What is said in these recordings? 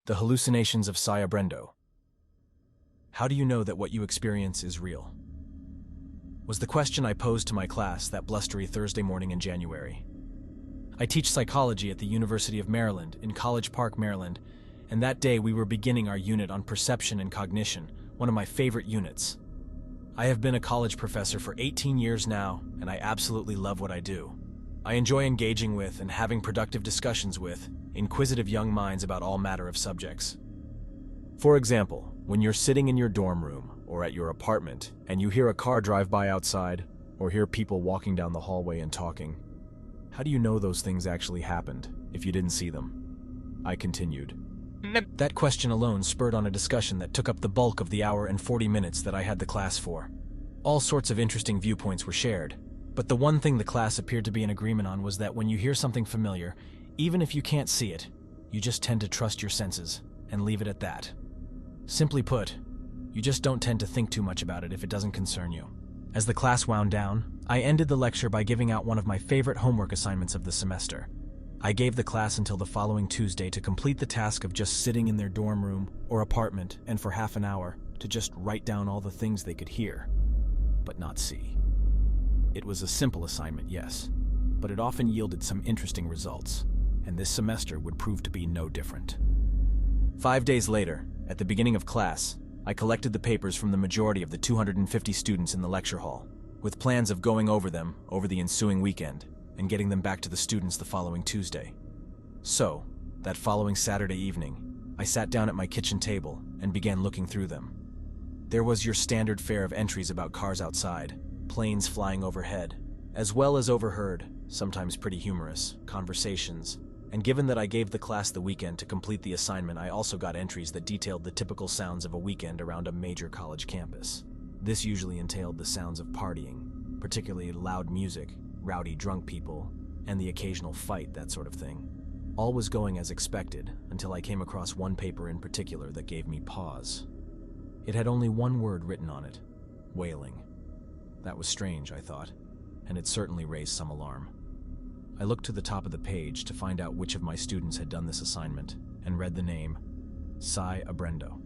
The Hallucinations of Cy Abrendo. How do you know that what you experience is real? Was the question I posed to my class that blustery Thursday morning in January. I teach psychology at the University of Maryland in College Park, Maryland, and that day we were beginning our unit on perception and cognition, one of my favorite units. I have been a college professor for 18 years now, and I absolutely love what I do. I enjoy engaging with and having productive discussions with inquisitive young minds about all matter of subjects. For example, when you're sitting in your dorm room or at your apartment and you hear a car drive by outside or hear people walking down the hallway and talking, how do you know those things actually happened if you didn't see them? I continued. That question alone spurred on a discussion that took up the bulk of the hour and 40 minutes that I had the class for. All sorts of interesting viewpoints were shared, but the one thing the class appeared to be in agreement on was that when you hear something familiar, even if you can't see it, you just tend to trust your senses and leave it at that. Simply put, you just don't tend to think too much about it if it doesn't concern you. As the class wound down, I ended the lecture by giving out one of my favorite homework assignments of the semester. I gave the class until the following Tuesday to complete the task of just sitting in their dorm room or apartment and for half an hour to just write down all the things they could hear, but not see. It was a simple assignment, yes, but it often yielded some interesting results, and this semester would prove to be no different. 5 days later, at the beginning of class, I collected the papers from the majority of the 250 students in the lecture hall, with plans of going over them over the ensuing weekend and getting them back to the students the following Tuesday. So, that following Saturday evening, I sat down at my kitchen table and began looking through them. There was your standard fare of entries about cars outside, planes flying overhead, as well as overheard, sometimes pretty humorous, conversations. And given that I gave the class the weekend to complete the assignment, I also got entries that detailed the typical sounds of a weekend around a major college campus. This usually entailed the sounds of partying, particularly loud music, rowdy drunk people, and the occasional fight, that sort of thing. All was going as expected until I came across one paper in particular that gave me pause. It had only one word written on it: wailing. That was strange, I thought, and it certainly raised some alarm. I looked to the top of the page to find out which of my students had done this assignment, and read the name, Cy Abrendo.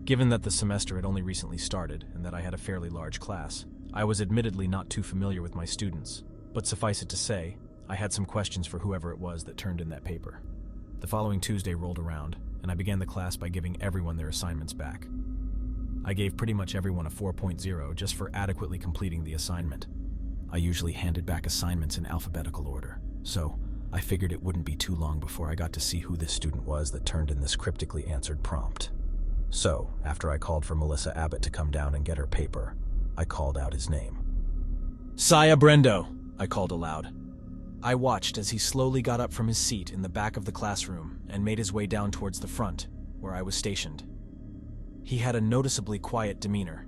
Given that the semester had only recently started and that I had a fairly large class, I was admittedly not too familiar with my students, but suffice it to say, I had some questions for whoever it was that turned in that paper. The following Tuesday rolled around, and I began the class by giving everyone their assignments back. I gave pretty much everyone a 4.0 just for adequately completing the assignment. I usually handed back assignments in alphabetical order, so I figured it wouldn't be too long before I got to see who this student was that turned in this cryptically answered prompt. So, after I called for Melissa Abbott to come down and get her paper, I called out his name. "Cy Abrendo," I called aloud. I watched as he slowly got up from his seat in the back of the classroom and made his way down towards the front, where I was stationed. He had a noticeably quiet demeanor.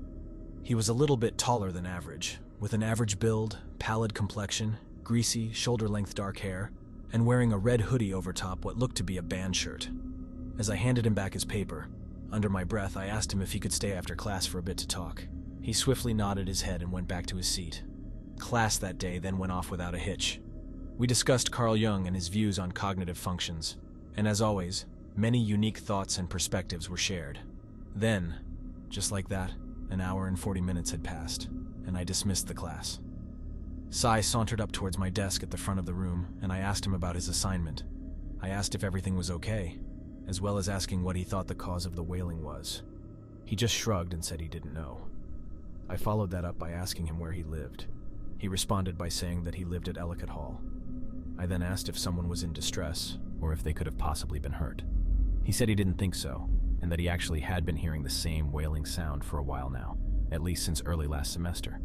He was a little bit taller than average, with an average build, pallid complexion, greasy, shoulder-length dark hair, and wearing a red hoodie over top what looked to be a band shirt. As I handed him back his paper, under my breath I asked him if he could stay after class for a bit to talk. He swiftly nodded his head and went back to his seat. Class that day then went off without a hitch. We discussed Carl Jung and his views on cognitive functions, and as always, many unique thoughts and perspectives were shared. Then, just like that, an hour and 40 minutes had passed, and I dismissed the class. Cy sauntered up towards my desk at the front of the room, and I asked him about his assignment. I asked if everything was okay, as well as asking what he thought the cause of the wailing was. He just shrugged and said he didn't know. I followed that up by asking him where he lived. He responded by saying that he lived at Ellicott Hall. I then asked if someone was in distress, or if they could have possibly been hurt. He said he didn't think so, and that he actually had been hearing the same wailing sound for a while now, at least since early last semester.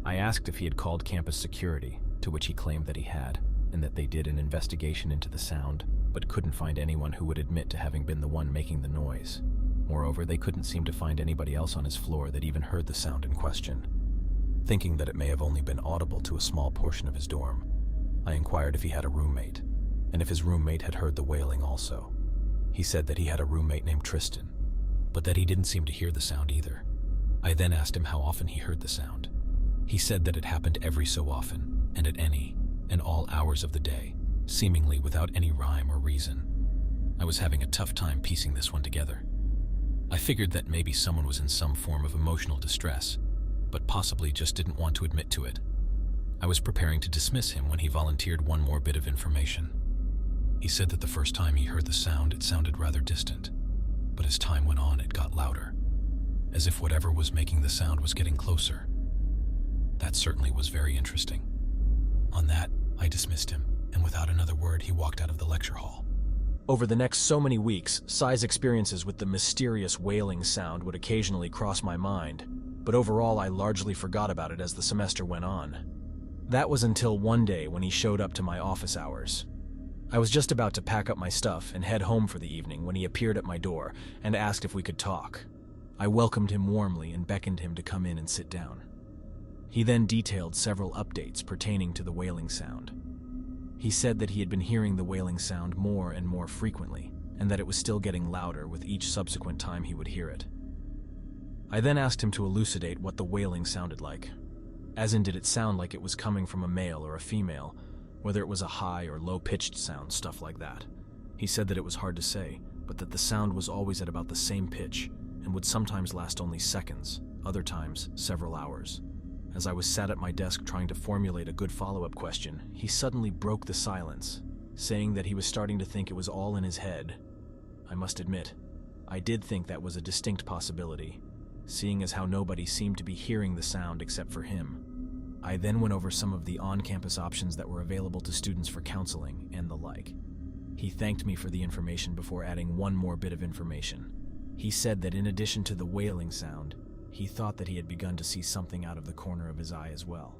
I asked if he had called campus security, to which he claimed that he had, and that they did an investigation into the sound, but couldn't find anyone who would admit to having been the one making the noise. Moreover, they couldn't seem to find anybody else on his floor that even heard the sound in question. Thinking that it may have only been audible to a small portion of his dorm, I inquired if he had a roommate, and if his roommate had heard the wailing also. He said that he had a roommate named Tristan, but that he didn't seem to hear the sound either. I then asked him how often he heard the sound. He said that it happened every so often, and at any and all hours of the day, seemingly without any rhyme or reason. I was having a tough time piecing this one together. I figured that maybe someone was in some form of emotional distress, but possibly just didn't want to admit to it. I was preparing to dismiss him when he volunteered one more bit of information. He said that the first time he heard the sound, it sounded rather distant, but as time went on, it got louder, as if whatever was making the sound was getting closer. That certainly was very interesting. On that, I dismissed him, and without another word, he walked out of the lecture hall. Over the next so many weeks, Cy's experiences with the mysterious wailing sound would occasionally cross my mind, but overall I largely forgot about it as the semester went on. That was until one day when he showed up to my office hours. I was just about to pack up my stuff and head home for the evening when he appeared at my door and asked if we could talk. I welcomed him warmly and beckoned him to come in and sit down. He then detailed several updates pertaining to the wailing sound. He said that he had been hearing the wailing sound more and more frequently, and that it was still getting louder with each subsequent time he would hear it. I then asked him to elucidate what the wailing sounded like. As in, did it sound like it was coming from a male or a female, whether it was a high or low-pitched sound, stuff like that. He said that it was hard to say, but that the sound was always at about the same pitch and would sometimes last only seconds, other times several hours. As I was sat at my desk trying to formulate a good follow-up question, he suddenly broke the silence, saying that he was starting to think it was all in his head. I must admit, I did think that was a distinct possibility, seeing as how nobody seemed to be hearing the sound except for him. I then went over some of the on-campus options that were available to students for counseling and the like. He thanked me for the information before adding one more bit of information. He said that in addition to the wailing sound, he thought that he had begun to see something out of the corner of his eye as well.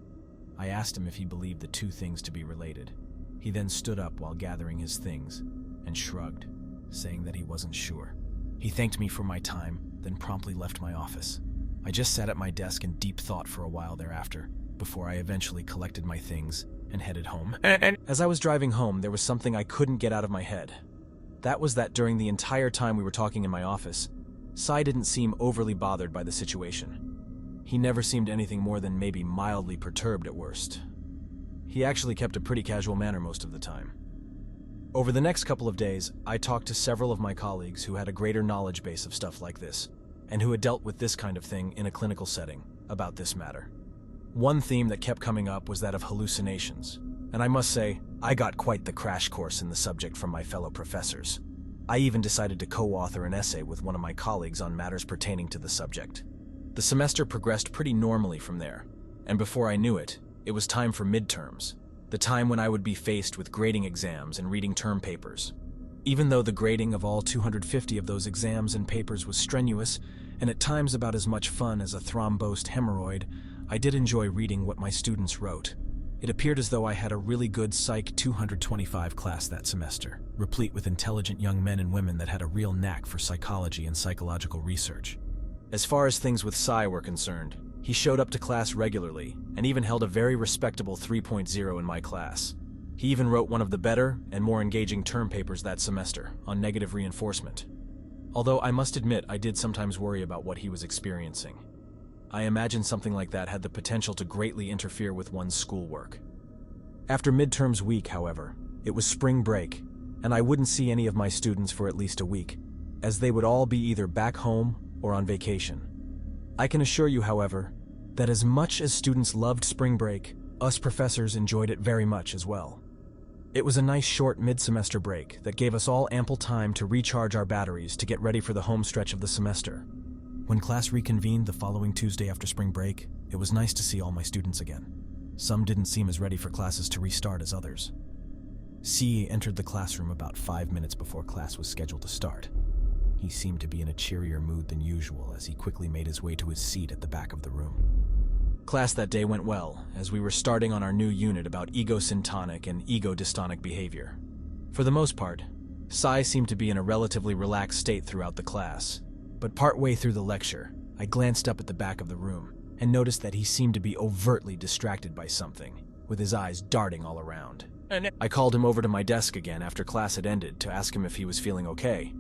I asked him if he believed the two things to be related. He then stood up while gathering his things and shrugged, saying that he wasn't sure. He thanked me for my time, then promptly left my office. I just sat at my desk in deep thought for a while thereafter, before I eventually collected my things and headed home. As I was driving home, there was something I couldn't get out of my head. That was that during the entire time we were talking in my office, Cy didn't seem overly bothered by the situation. He never seemed anything more than maybe mildly perturbed at worst. He actually kept a pretty casual manner most of the time. Over the next couple of days, I talked to several of my colleagues who had a greater knowledge base of stuff like this, and who had dealt with this kind of thing in a clinical setting about this matter. One theme that kept coming up was that of hallucinations, and I must say, I got quite the crash course in the subject from my fellow professors. I even decided to co-author an essay with one of my colleagues on matters pertaining to the subject. The semester progressed pretty normally from there, and before I knew it, it was time for midterms, the time when I would be faced with grading exams and reading term papers. Even though the grading of all 250 of those exams and papers was strenuous, and at times about as much fun as a thrombosed hemorrhoid, I did enjoy reading what my students wrote. It appeared as though I had a really good Psych 225 class that semester, replete with intelligent young men and women that had a real knack for psychology and psychological research. As far as things with Cy were concerned, he showed up to class regularly and even held a very respectable 3.0 in my class. He even wrote one of the better and more engaging term papers that semester on negative reinforcement. Although I must admit I did sometimes worry about what he was experiencing. I imagine something like that had the potential to greatly interfere with one's schoolwork. After midterms week, however, it was spring break, and I wouldn't see any of my students for at least a week, as they would all be either back home or on vacation. I can assure you, however, that as much as students loved spring break, us professors enjoyed it very much as well. It was a nice short mid-semester break that gave us all ample time to recharge our batteries to get ready for the home stretch of the semester. When class reconvened the following Tuesday after spring break, it was nice to see all my students again. Some didn't seem as ready for classes to restart as others. C entered the classroom about 5 minutes before class was scheduled to start. He seemed to be in a cheerier mood than usual as he quickly made his way to his seat at the back of the room. Class that day went well, as we were starting on our new unit about ego-syntonic and ego-dystonic behavior. For the most part, Cy seemed to be in a relatively relaxed state throughout the class. But partway through the lecture, I glanced up at the back of the room and noticed that he seemed to be overtly distracted by something, with his eyes darting all around. I called him over to my desk again after class had ended to ask him if he was feeling okay,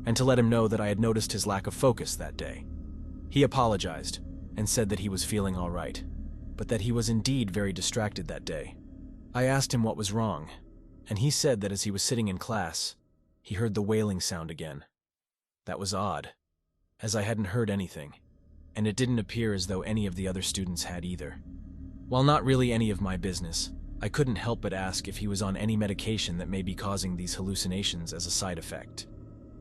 and to let him know that I had noticed his lack of focus that day. He apologized and said that he was feeling all right, but that he was indeed very distracted that day. I asked him what was wrong, and he said that as he was sitting in class, He heard the wailing sound again. That was odd, as I hadn't heard anything, and it didn't appear as though any of the other students had either. While not really any of my business, I couldn't help but ask if he was on any medication that may be causing these hallucinations as a side effect.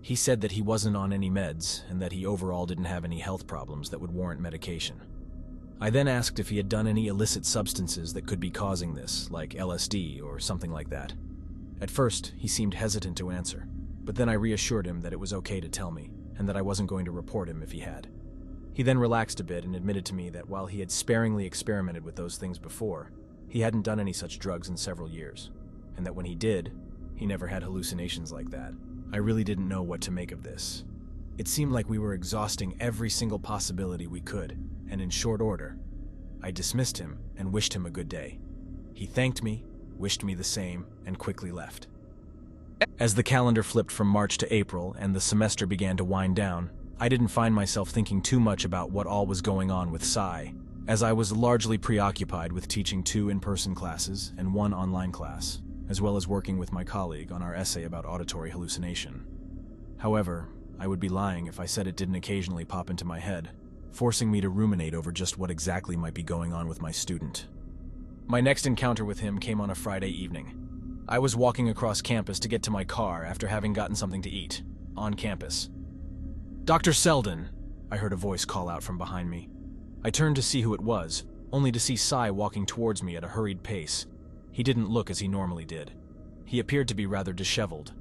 He said that he wasn't on any meds and that he overall didn't have any health problems that would warrant medication. I then asked if he had done any illicit substances that could be causing this, like LSD or something like that. At first, he seemed hesitant to answer, but then I reassured him that it was okay to tell me and that I wasn't going to report him if he had. He then relaxed a bit and admitted to me that while he had sparingly experimented with those things before, he hadn't done any such drugs in several years, and that when he did, he never had hallucinations like that. I really didn't know what to make of this. It seemed like we were exhausting every single possibility we could, and in short order, I dismissed him and wished him a good day. He thanked me, wished me the same, and quickly left. As the calendar flipped from March to April and the semester began to wind down, I didn't find myself thinking too much about what all was going on with Cy, as I was largely preoccupied with teaching 2 in-person classes and 1 online class, as well as working with my colleague on our essay about auditory hallucination. However, I would be lying if I said it didn't occasionally pop into my head, forcing me to ruminate over just what exactly might be going on with my student. My next encounter with him came on a Friday evening. I was walking across campus to get to my car after having gotten something to eat, on campus. "Dr. Selden," I heard a voice call out from behind me. I turned to see who it was, only to see Cy walking towards me at a hurried pace. He didn't look as he normally did. He appeared to be rather disheveled.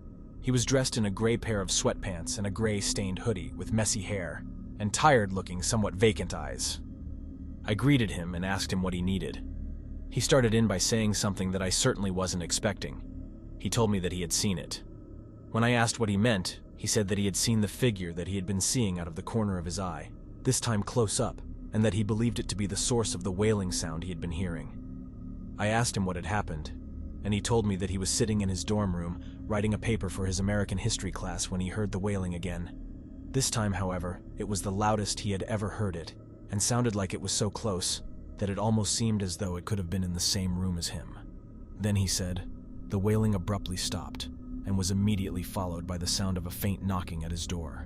He was dressed in a gray pair of sweatpants and a gray stained hoodie with messy hair, and tired-looking, somewhat vacant eyes. I greeted him and asked him what he needed. He started in by saying something that I certainly wasn't expecting. He told me that he had seen it. When I asked what he meant, he said that he had seen the figure that he had been seeing out of the corner of his eye, this time close up, and that he believed it to be the source of the wailing sound he had been hearing. I asked him what had happened, and he told me that he was sitting in his dorm room writing a paper for his American history class when he heard the wailing again. This time, however, it was the loudest he had ever heard it, and sounded like it was so close that it almost seemed as though it could have been in the same room as him. Then he said, the wailing abruptly stopped, and was immediately followed by the sound of a faint knocking at his door.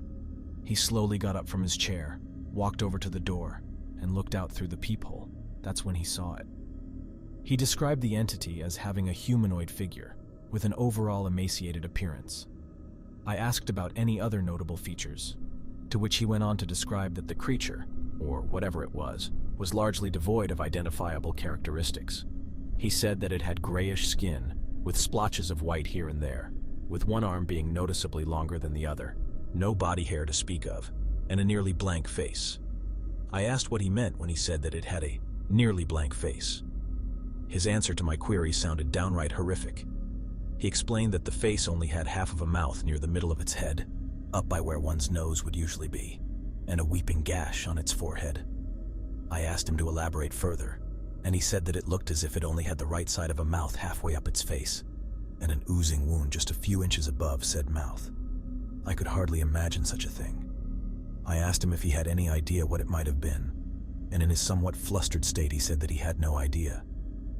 He slowly got up from his chair, walked over to the door, and looked out through the peephole. That's when he saw it. He described the entity as having a humanoid figure, with an overall emaciated appearance. I asked about any other notable features, to which he went on to describe that the creature, or whatever it was largely devoid of identifiable characteristics. He said that it had grayish skin, with splotches of white here and there, with one arm being noticeably longer than the other, no body hair to speak of, and a nearly blank face. I asked what he meant when he said that it had a nearly blank face. His answer to my query sounded downright horrific. He explained that the face only had half of a mouth near the middle of its head, up by where one's nose would usually be, and a weeping gash on its forehead. I asked him to elaborate further, and he said that it looked as if it only had the right side of a mouth halfway up its face, and an oozing wound just a few inches above said mouth. I could hardly imagine such a thing. I asked him if he had any idea what it might have been, and in his somewhat flustered state he said that he had no idea,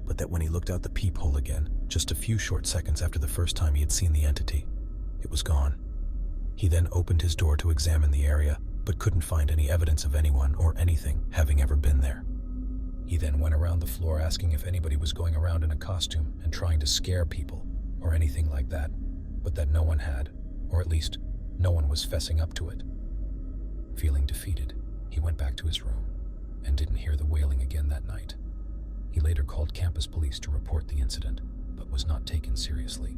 but that when he looked out the peephole again, just a few short seconds after the first time he had seen the entity, it was gone. He then opened his door to examine the area, but couldn't find any evidence of anyone or anything having ever been there. He then went around the floor asking if anybody was going around in a costume and trying to scare people or anything like that, but that no one had, or at least no one was fessing up to it. Feeling defeated, he went back to his room and didn't hear the wailing again that night. He later called campus police to report the incident, but was not taken seriously.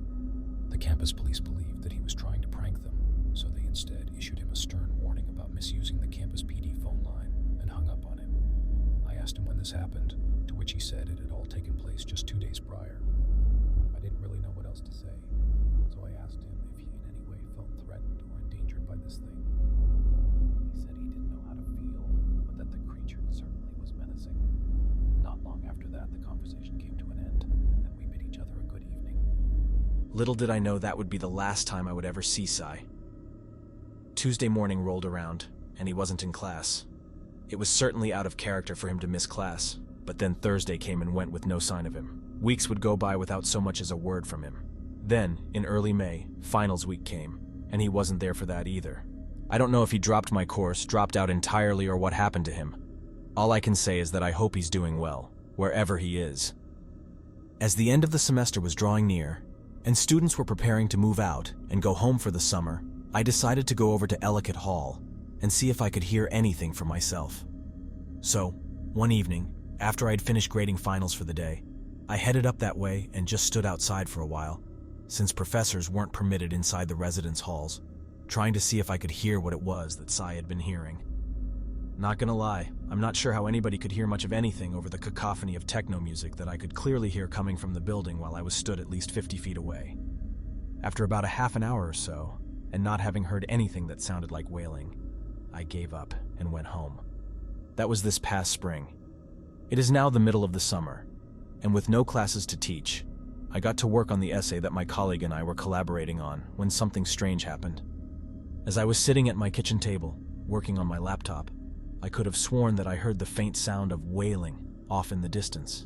The campus police believed that he was trying to prank them, so they instead issued him a stern warning about misusing the campus PD phone line and hung up on him. I asked him when this happened, to which he said it had all taken place just 2 days prior. I didn't really know what else to say, so I asked him if he in any way felt threatened or endangered by this thing. He said he didn't know how to feel, but that the creature certainly was menacing. Not long after that, the conversation came to an end, and we bid each other a good evening. Little did I know that would be the last time I would ever see Cy. Tuesday morning rolled around, and he wasn't in class. It was certainly out of character for him to miss class, but then Thursday came and went with no sign of him. Weeks would go by without so much as a word from him. Then, in early May, finals week came, and he wasn't there for that either. I don't know if he dropped my course, dropped out entirely, or what happened to him. All I can say is that I hope he's doing well, wherever he is. As the end of the semester was drawing near, and students were preparing to move out and go home for the summer, I decided to go over to Ellicott Hall and see if I could hear anything for myself. So, one evening, after I'd finished grading finals for the day, I headed up that way and just stood outside for a while, since professors weren't permitted inside the residence halls, trying to see if I could hear what it was that Cy had been hearing. Not gonna lie, I'm not sure how anybody could hear much of anything over the cacophony of techno music that I could clearly hear coming from the building while I was stood at least 50 feet away. After about a half an hour or so, and not having heard anything that sounded like wailing, I gave up and went home. That was this past spring. It is now the middle of the summer, and with no classes to teach, I got to work on the essay that my colleague and I were collaborating on when something strange happened. As I was sitting at my kitchen table, working on my laptop, I could have sworn that I heard the faint sound of wailing off in the distance.